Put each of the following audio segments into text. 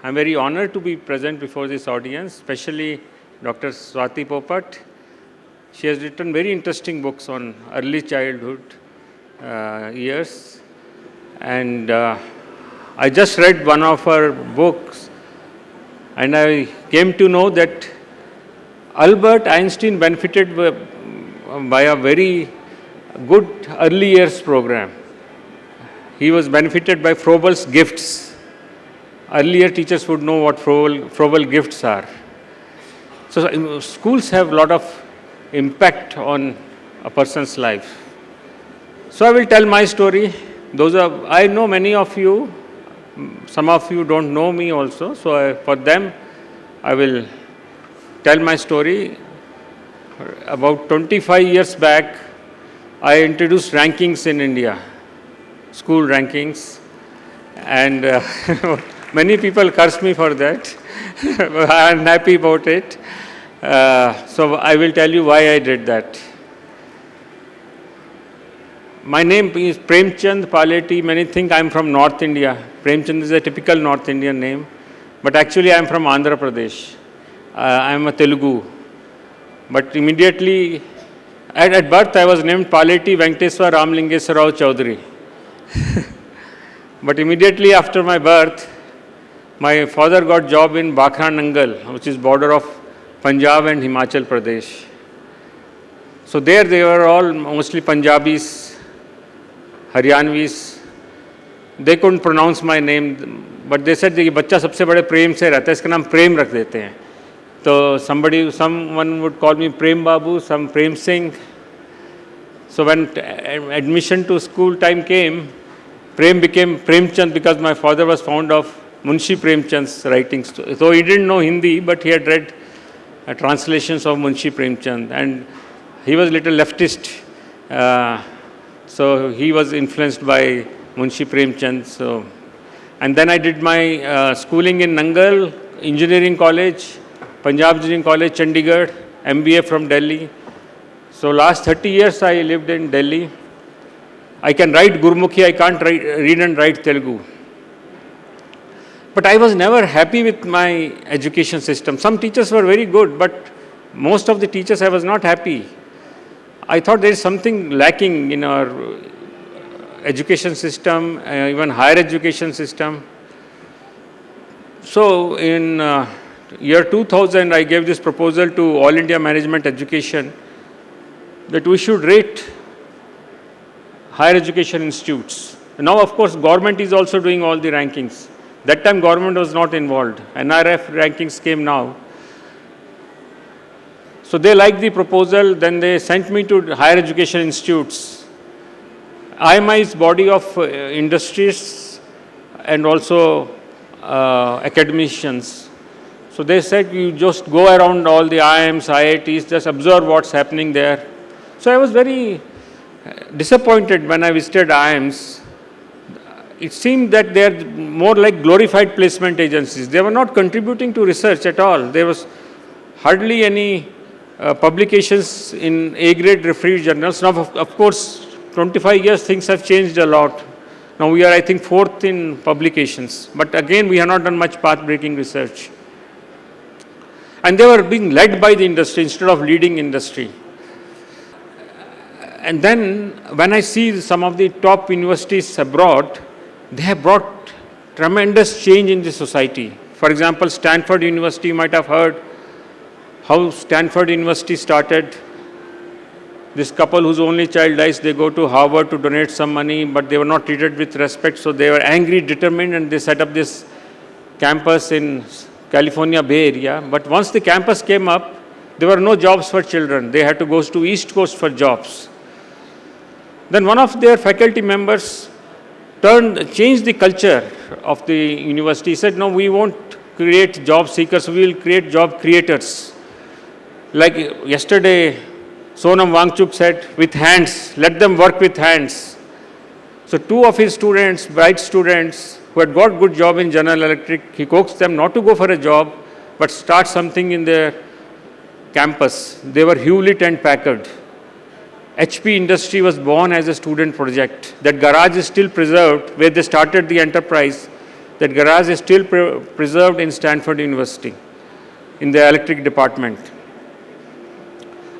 I'm very honored to be present before this audience, especially Dr. Swati Popat. She has written very interesting books on early childhood years. And I just read one of her books, and I came to know that Albert Einstein benefited by a very good early years program. He was benefited by Froebel's gifts. Earlier teachers would know what Froebel gifts are. So schools have a lot of impact on a person's life. So I will tell my story. I know many of you, some of you don't know me also. So for them, I will tell my story. About 25 years back, I introduced rankings in India, school rankings, and many people curse me for that. I am happy about it. So I will tell you why I did that. My name is Premchand Palety. Many think I am from North India. Premchand is a typical North Indian name. But actually I am from Andhra Pradesh. I am a Telugu. But immediately, at birth I was named Palety Venkateswar Ramlingeswara Rao Chaudhary. But immediately after my birth, my father got job in Bakhra Nangal, which is border of Punjab and Himachal Pradesh. So there they were all mostly Punjabis, Haryanvis. They couldn't pronounce my name, but they said कि बच्चा सबसे बड़े प्रेम से रहता है, इसका नाम प्रेम रख देते हैं. So someone would call me Prem Babu, some Prem Singh. So when admission to school time came, Prem became Premchand because my father was fond of Munshi Premchand's writings. So he didn't know Hindi, but he had read translations of Munshi Premchand, and he was a little leftist. So he was influenced by Munshi Premchand. So, and then I did my schooling in Nangal, Engineering College, Punjab Engineering College, Chandigarh, MBA from Delhi. So last 30 years I lived in Delhi. I can write Gurmukhi, I can't read and write Telugu. But I was never happy with my education system. Some teachers were very good, but most of the teachers I was not happy. I thought there is something lacking in our education system, even higher education system. So in year 2000, I gave this proposal to All India Management Education that we should rate higher education institutes. Now, of course, government is also doing all the rankings. That time, government was not involved. NRF rankings came now. So they liked the proposal. Then they sent me to higher education institutes. IMI is body of industries and also academicians. So they said, you just go around all the IIMs, IITs, just observe what's happening there. So I was very disappointed when I visited IIMs. It seemed that they are more like glorified placement agencies. They were not contributing to research at all. There was hardly any publications in A-grade refereed journals. Now, of course, 25 years, things have changed a lot. Now we are, I think, fourth in publications. But again, we have not done much path-breaking research. And they were being led by the industry instead of leading industry. And then when I see some of the top universities abroad, they have brought tremendous change in the society. For example, Stanford University, you might have heard how Stanford University started. This couple whose only child dies, they go to Harvard to donate some money, but they were not treated with respect, so they were angry, determined, and they set up this campus in California Bay Area. But once the campus came up, there were no jobs for children. They had to go to East Coast for jobs. Then one of their faculty members changed the culture of the university. He said, no, we won't create job seekers, we will create job creators. Like yesterday, Sonam Wangchuk said, with hands, let them work with hands. So two of his students, bright students, who had got good job in General Electric, he coaxed them not to go for a job, but start something in their campus. They were Hewlett and Packard. HP Industry was born as a student project. That garage is still preserved, where they started the enterprise. That garage is still preserved in Stanford University in the electric department.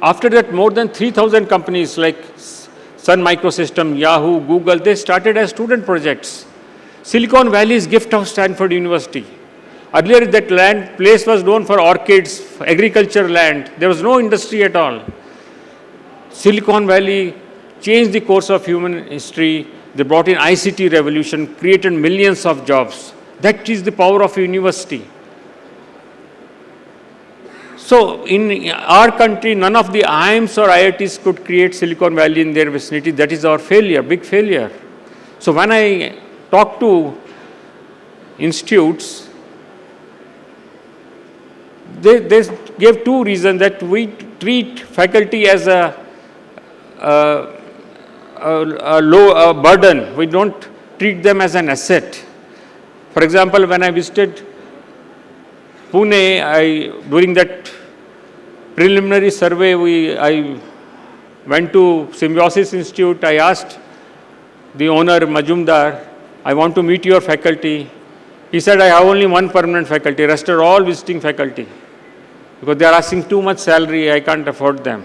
After that, more than 3,000 companies like Sun Microsystem, Yahoo, Google, they started as student projects. Silicon Valley's gift of Stanford University. Earlier, that place was known for orchids, agriculture land. There was no industry at all. Silicon Valley changed the course of human history. They brought in ICT revolution, created millions of jobs. That is the power of university. So in our country, none of the IIMs or IITs could create Silicon Valley in their vicinity. That is our failure, big failure. So when I talk to institutes, they gave two reasons that we treat faculty as a burden. We don't treat them as an asset. For example, when I visited Pune, during that preliminary survey, I went to Symbiosis Institute. I asked the owner, Majumdar, I want to meet your faculty. He said, I have only one permanent faculty, rest are all visiting faculty. Because they are asking too much salary, I can't afford them.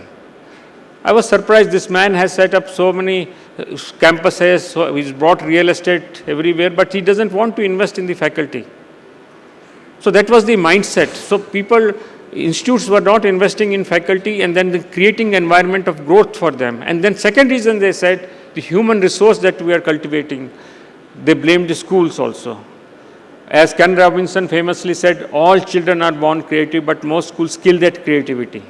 I was surprised, this man has set up so many campuses, so he's brought real estate everywhere, but he doesn't want to invest in the faculty. So that was the mindset. So institutes were not investing in faculty and then creating an environment of growth for them. And then second reason they said, the human resource that we are cultivating, they blamed the schools also. As Ken Robinson famously said, all children are born creative, but most schools kill that creativity.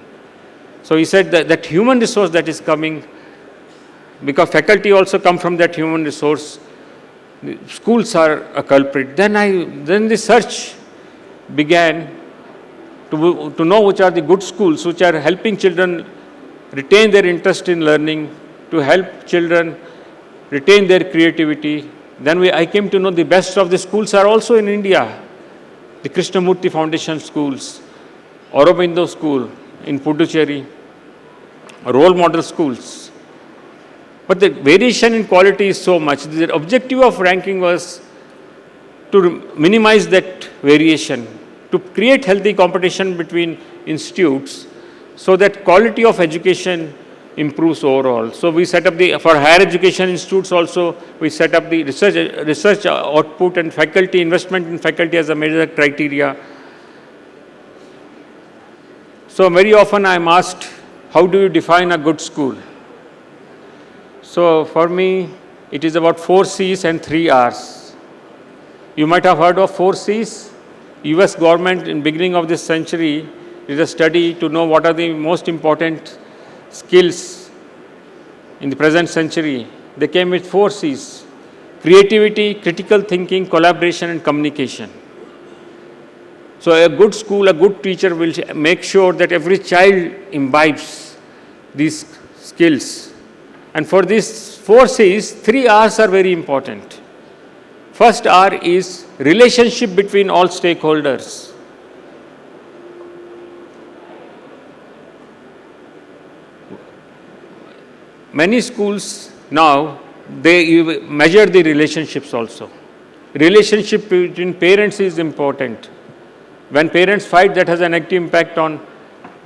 So he said that human resource that is coming, because faculty also come from that human resource, schools are a culprit. Then the search began to know which are the good schools, which are helping children retain their interest in learning, to help children retain their creativity. Then I came to know the best of the schools are also in India. The Krishnamurti Foundation schools, Aurobindo School in Puducherry, role model schools. But the variation in quality is so much. The objective of ranking was to minimize that variation, to create healthy competition between institutes so that quality of education improves overall. So we set up for higher education institutes also, we set up the research output and faculty, investment in faculty as a major criteria. So very often I am asked, how do you define a good school? So for me, it is about 4 C's and 3 R's. You might have heard of 4 C's. US government in beginning of this century did a study to know what are the most important skills in the present century. They came with 4 C's: creativity, critical thinking, collaboration, and communication. So a good school, a good teacher will make sure that every child imbibes these skills. And for these 4 C's, 3 R's are very important. First R is relationship between all stakeholders. Many schools now, they measure the relationships also. Relationship between parents is important. When parents fight, that has a negative impact on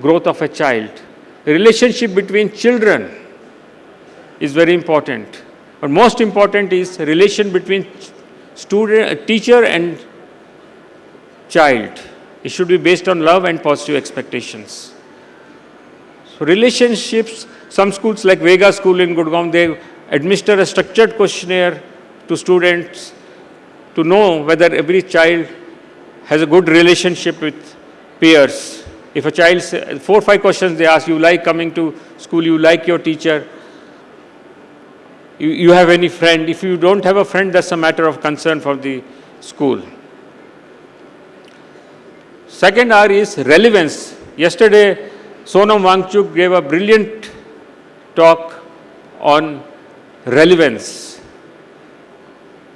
growth of a child. Relationship between children is very important. But most important is relation between teacher and child. It should be based on love and positive expectations. So relationships, some schools like Vega School in Gurgaon, they administer a structured questionnaire to students to know whether every child has a good relationship with peers. If a child, 4 or 5 questions they ask, you like coming to school, you like your teacher, you have any friend. If you don't have a friend, that's a matter of concern for the school. Second R is relevance. Yesterday, Sonam Wangchuk gave a brilliant talk on relevance.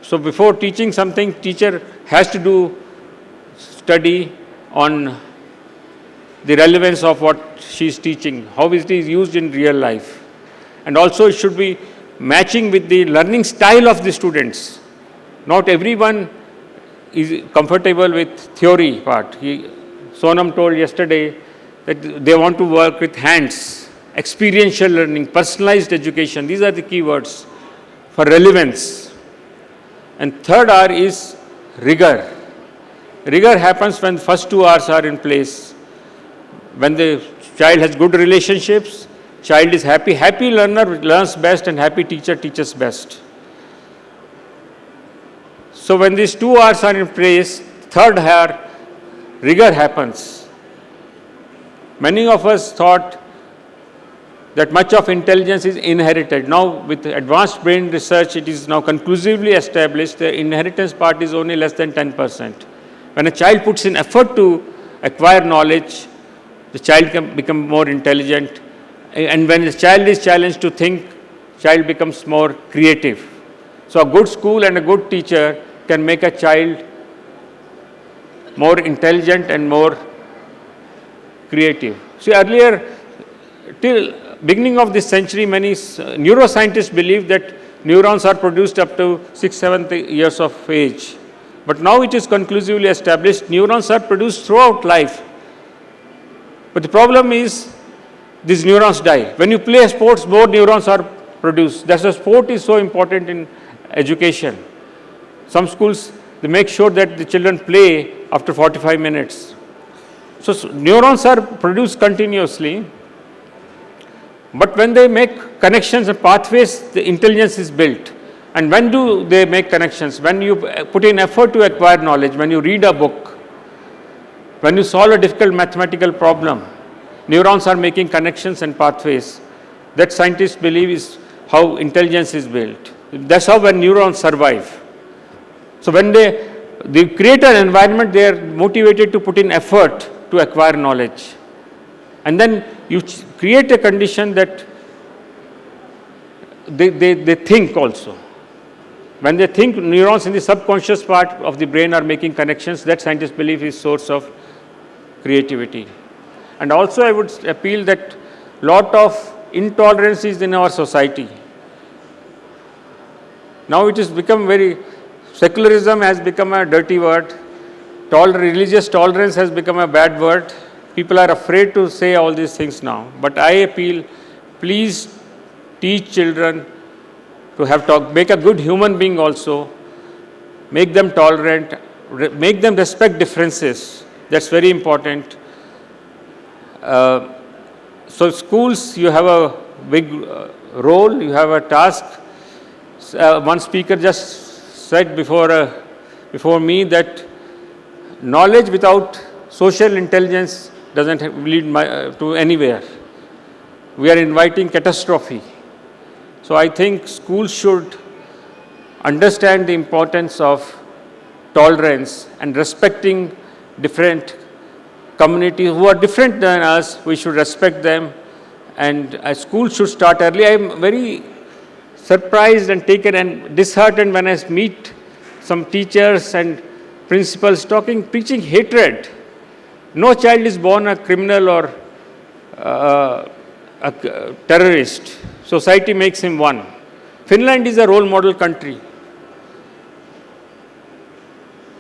So before teaching something, teacher has to do study on the relevance of what she is teaching, how it is used in real life. And also it should be matching with the learning style of the students. Not everyone is comfortable with theory part. Sonam told yesterday that they want to work with hands, experiential learning, personalized education. These are the key words for relevance. And third R is rigor. Rigor happens when the first 2 R's are in place. When the child has good relationships, child is happy. Happy learner learns best and happy teacher teaches best. So when these 2 R's are in place, third R, rigor happens. Many of us thought that much of intelligence is inherited. Now with advanced brain research, it is now conclusively established the inheritance part is only less than 10%. When a child puts in effort to acquire knowledge, the child can become more intelligent. And when the child is challenged to think, child becomes more creative. So a good school and a good teacher can make a child more intelligent and more creative. See, earlier, till beginning of this century, many neuroscientists believe that neurons are produced up to 6th, 7th years of age. But now it is conclusively established neurons are produced throughout life. But the problem is these neurons die. When you play sports, more neurons are produced. That's why sport is so important in education. Some schools, they make sure that the children play after 45 minutes. So neurons are produced continuously. But when they make connections and pathways, the intelligence is built. And when do they make connections? When you put in effort to acquire knowledge, when you read a book, when you solve a difficult mathematical problem, neurons are making connections and pathways. That scientists believe is how intelligence is built. That's how when neurons survive. So when they create an environment, they are motivated to put in effort to acquire knowledge. And then you create a condition that they think also. When they think, neurons in the subconscious part of the brain are making connections. That scientists believe is source of creativity. And also I would appeal that lot of intolerance is in our society. Now it has become secularism has become a dirty word. Religious tolerance has become a bad word. People are afraid to say all these things now. But I appeal, please teach children to make a good human being also, make them tolerant, make them respect differences. That's very important. So schools, you have a big role, you have a task. One speaker just said before me that knowledge without social intelligence doesn't lead to anywhere. We are inviting catastrophe. So I think schools should understand the importance of tolerance and respecting different communities who are different than us. We should respect them, and schools should start early. I am very surprised and taken and disheartened when I meet some teachers and principals preaching hatred. No child is born a criminal or a terrorist. Society makes him one. Finland is a role model country.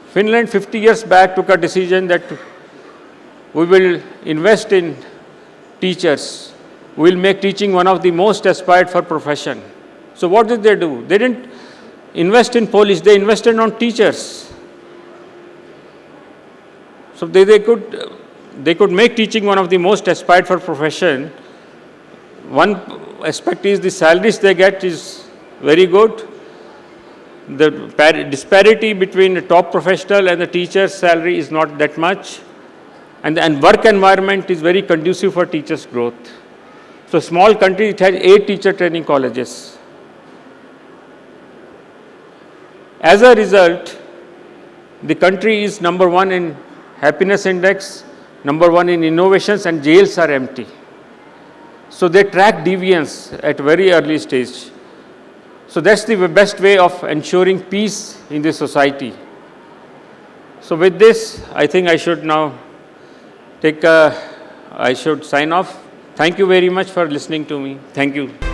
Finland 50 years back took a decision that we will invest in teachers. We will make teaching one of the most aspired for profession. So what did they do? They didn't invest in police, they invested on teachers. So they could make teaching one of the most aspired for profession. One aspect is the salaries they get is very good. The disparity between the top professional and the teacher's salary is not that much. And work environment is very conducive for teachers' growth. So small country, it has 8 teacher training colleges. As a result, the country is number 1 in happiness index, number 1 in innovations, and jails are empty. So they track deviance at a very early stage. So that's the best way of ensuring peace in the society. So with this, I think I should now I should sign off. Thank you very much for listening to me. Thank you.